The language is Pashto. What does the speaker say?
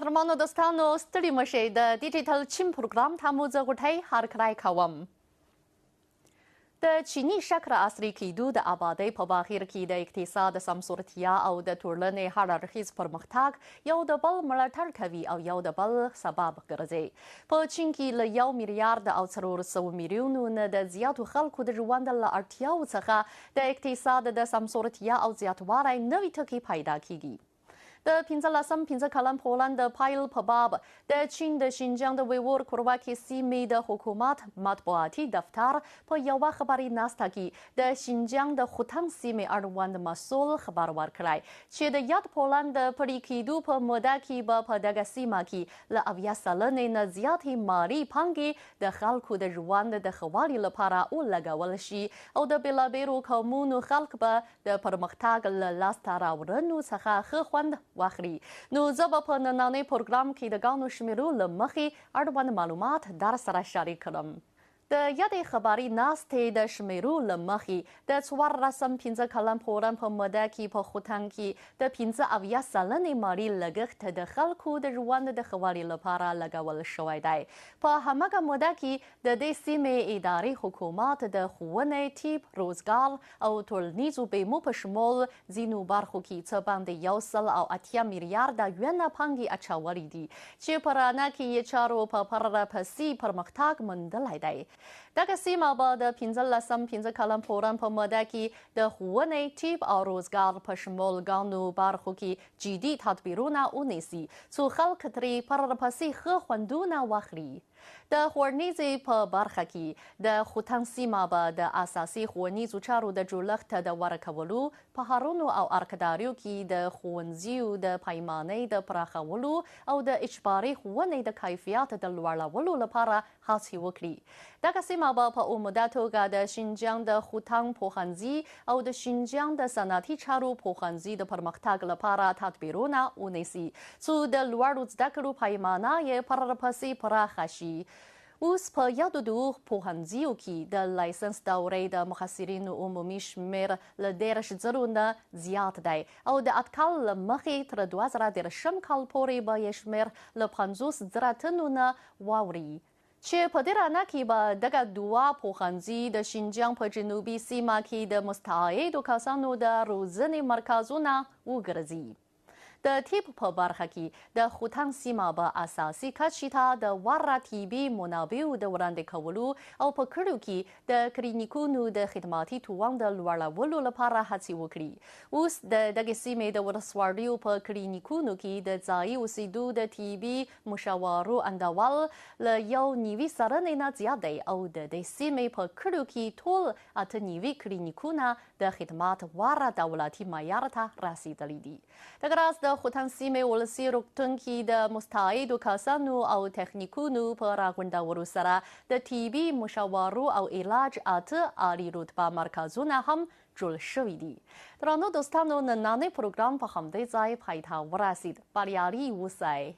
قدرمنو دوستانو ستړي مشئ د ډیجیټل چین پروګرام ته مو زه غوټۍ هرکلی کوم. د چینی شکر عصري کېدو د آبادۍ په بهیر کې د اقتصاد سمسورتیا او د ټولنې هر اړخیز پرمختګ یو د بل ملاتړ کوي او یو د بل سبب ګرځي. په چین کې له 1 میلیارډ او 400 میلیونو نه د زیاتو خلکو د ژوند له اړتیاوو څخه د اقتصاد د سمسورتیا او زیاتوالی نوي ټکي پیدا کیږي. د 15 کلن په وړاندې د پایل په باب د چین د شينجيانګ د ویور کورواکي سیمې د حکومت مطبوعاتي دفتر په یوه خبري ناسته کې د شينجيانګ د خوتان سیمې اړوند مسؤل خبر ورکړی چې د یاد په وړاندې پرې کېدو په موده کې به په دغه سیمه کې له 70 سلنې نه زیاتې مالي پانګې د خلکو د ژوند د ښه والي لپاره ولګول شي او د بېلابېلو قومونو خلک به د پرمختګ له لاسته راوړنو څخه ښه خوند واخلي. نو زه به په نننۍ پروګرام کې د ګڼو شمیرو له مخې اړوند معلومات در سره شریک کړم. د یادې خبري ناستې د شمیرو له مخې د 14 کلن په وړاندې په موده کې په خوتان کې د 75 سلنې مالي لګښت د خلکو د ژوند د ښه والي لپاره لګول شوی دی. په هماغه موده کې د دې سیمې اداري حکومت د ښوونې، طب، روزګار او ټولنیزو بیمو په شمول ځینو برخو کې څه باندې 180 میلیارډه یوانه پانګې اچولې دي چې په رڼا کې یې چارو په پرله پسې پرمختګ موندلی دی. دغه سیمه به د 15 کلن په وړاندې په موده کې د ښوونې، طب او روزګار په شمول ګڼو برخو کې جدي تدبیرونه ونیسي څو خلک ترې پرله پسې ښه خوندونه واخلي. د ښوونیزې په برخه کې د خوتان سیمه به د اساسي ښوونیزو چارو د جوړښت د ورکولو، په ښارونو او ارکداریو کې د ښوونځیو د پیمانۍ د پراخولو او د اجباري ښوونې د کیفیت د لوړولو لپاره هڅې وکړي. دغه سیمه به په عمده توګه د شينجيانګ د خوتان پوهنځي او د شينجيانګ د صنعتي چارو پوهنځي د پرمختګ لپاره تدبیرونه ونیسي څو د لوړو زده کړو پیمانه یې پرله پسې پراخه شي. اوس په یادو دوو پوهنځیو کې د لایسنس دورې د محصلینو عمومي شمیر له 10,000 نه زیات دی او د اټکل له مخې تر 2030 کال پورې به یې شمیر له 50,000 تنو نه واوړي چې په دې رڼا کې به دغه دوه پوهنځي د شينجيانګ په جنوبي سیمه کې د مستعدو کسانو د روزنې مرکزونه وګرځي. د طب په برخه کې د خوتان سیمه به اساسي کچې ته د وړه طبي منابعو د وړاندې کولو او په کلیو کې د کلینیکونو د خدماتي توان د لوړولو لپاره هڅې وکړي. اوس د دغې سیمې د ولسوالیو په کلینیکونو کې د ځایي اوسېدو د طبي مشاورو اندول له 1.9 سلنې نه زیات دی او د دې سیمې په کلیو کې ټول 8 کلینیکونه د خدمات وړه دولتي معیار ته رسیدلي دي. دغه راز د خوتان سیمې ولسي روغتون کې د مستعدو کسانو او تخنیکونو په راغونډولو سره د طبي مشاورو او علاج 8 عالي رتبه مرکزونه هم جوړ شوي دي. درنو دوستانو، نننۍ پروګرام په همدې ځای پای ته ورسید. بریالي اوسئ.